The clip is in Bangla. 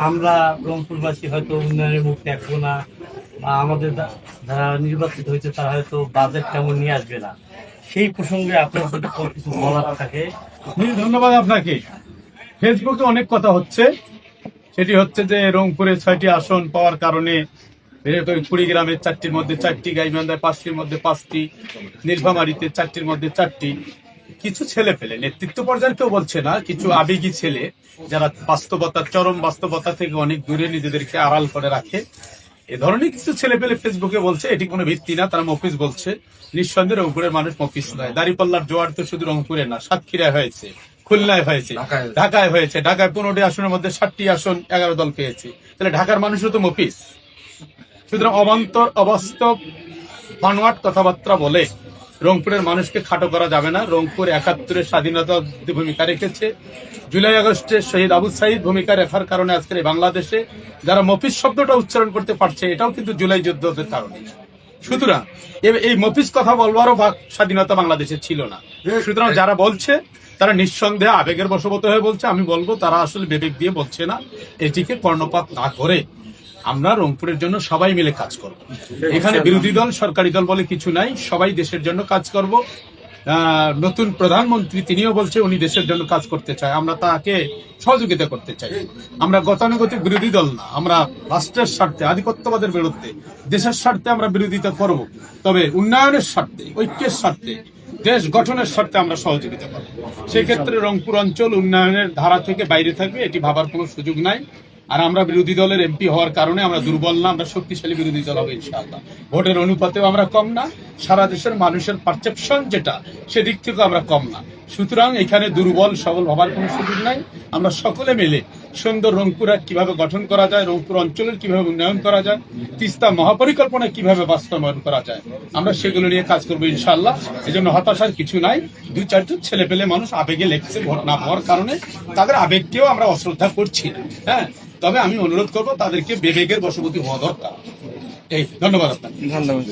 আমরা রংপুরবাসী হয়তো উন্নয়নের মুখ দেখবো না, বা আমাদের যারা নির্বাচিত হয়েছে তারা হয়তো বাজেট তেমন নিয়ে আসবে না। সেই প্রসঙ্গে আপনার যদি কোনো কিছু বলার থাকে। ধন্যবাদ আপনাকে। ফেসবুকে অনেক কথা হচ্ছে, সেটি হচ্ছে যে রংপুরে 6টি আসন পাওয়ার কারণে কুড়িগ্রামের 4টির মধ্যে 4টি, গাইবান্ধায় 5টির মধ্যে 5টি, নীলফামারীতে 4টির মধ্যে 4টি। কিছু ছেলে পেলে নেতৃত্ব পর্যায়ে কেউ বলছে না, কিছু আবেগী ছেলে যারা বাস্তবতা, চরম বাস্তবতা থেকে অনেক দূরে নিজেদেরকে আড়াল করে রাখে, এ ধরনের কিছু ছেলে পেলে ফেসবুকে বলছে, এটি কোনো ভিত্তি না, তারা মফিজ বলছে। নিঃসন্দেহে রংপুরের মানুষ মফিজ নয়। দাঁড়িপাল্লার জোয়ার তো শুধু রংপুরে না, সাতক্ষীরায় হয়েছে, খুলনায় হয়েছে, ঢাকায় হয়েছে। ঢাকায় 15টি আসনের মধ্যে 7টি আসন 11 দল পেয়েছে। তাহলে ঢাকার মানুষও তো মফিজ। সুতরাং অবান্তর, অবাস্তব, বানোয়াট কথাবার্তা বলে রংপুরের মানুষকে খাটো করা যাবে না। রংপুর 71-এর স্বাধীনতা ভূমিকা রেখেছে, জুলাই আগস্টের শহীদ আবু সাইদ ভূমিকা রাখার কারণে আজকের বাংলাদেশে যারা মফিজ শব্দটা উচ্চারণ করতে পারছে, এটাও কিন্তু জুলাই যুদ্ধের কারণে। সুতরাং এই মফিজ কথা বলবারও স্বাধীনতা বাংলাদেশে ছিল না। সুতরাং যারা বলছে তারা নিঃসন্দেহে আবেগের বশবর্তী হয়ে বলছে। আমি বলবো তারা আসলে বিবেক দিয়ে বলছে না। এটিকে কর্ণপাত না করে আমরা রংপুরের জন্য সবাই মিলে কাজ করব। এখানে বিরোধী দল সরকারি দল বলে কিছু নাই, সবাই দেশের জন্য কাজ করব। নতুন প্রধানমন্ত্রী তিনিও বলছে উনি দেশের জন্য কাজ করতে চায়, আমরা তাকে সহযোগিতা করতে চাই। আমরা গতানুগতিক বিরোধী দল না, আমরা রাষ্ট্রের স্বার্থে, আধিপত্যবাদের বিরুদ্ধে, দেশের স্বার্থে আমরা বিরোধিতা করব। তবে উন্নয়নের স্বার্থে, ঐক্যের স্বার্থে, দেশ গঠনের স্বার্থে আমরা সহযোগিতা করব। সেক্ষেত্রে রংপুর অঞ্চল উন্নয়নের ধারা থেকে বাইরে থাকবে, এটি ভাবার কোনো সুযোগ নাই। আর আমরা বিরোধী দলের এমপি হওয়ার কারণে আমরা দুর্বল না, আমরা শক্তিশালী বিরোধী দল হবে ইনশাআল্লাহ। ভোটের অনুপাতেও আমরা কম না, সারা দেশের মানুষের পারসেপশন যেটা, সেদিক থেকেও আমরা কম না। সুতরাং এখানে দুর্বল সবল হবার কোনো সুযোগ নাই। আমরা সকলে মিলে সুন্দর রংপুর কিভাবে গঠন করা যায়, রংপুর অঞ্চলের কিভাবে উন্নয়ন করা যায়, তিস্তা মহাপরিকল্পনা কিভাবে বাস্তবায়ন করা যায়, আমরা সেগুলো নিয়ে কাজ করবো ইনশাআল্লাহ। এই জন্য হতাশার কিছু নাই। 2-4জন ছেলে পেলে মানুষ আবেগে লেগেছে ভোট না হওয়ার কারণে, তাদের আবেগকেও আমরা অশ্রদ্ধা করছি না। হ্যাঁ, তবে আমি অনুরোধ করবো তাদেরকে বিবেকের বশবর্তী হওয়া দরকার। এই ধন্যবাদ আপনাকে। ধন্যবাদ।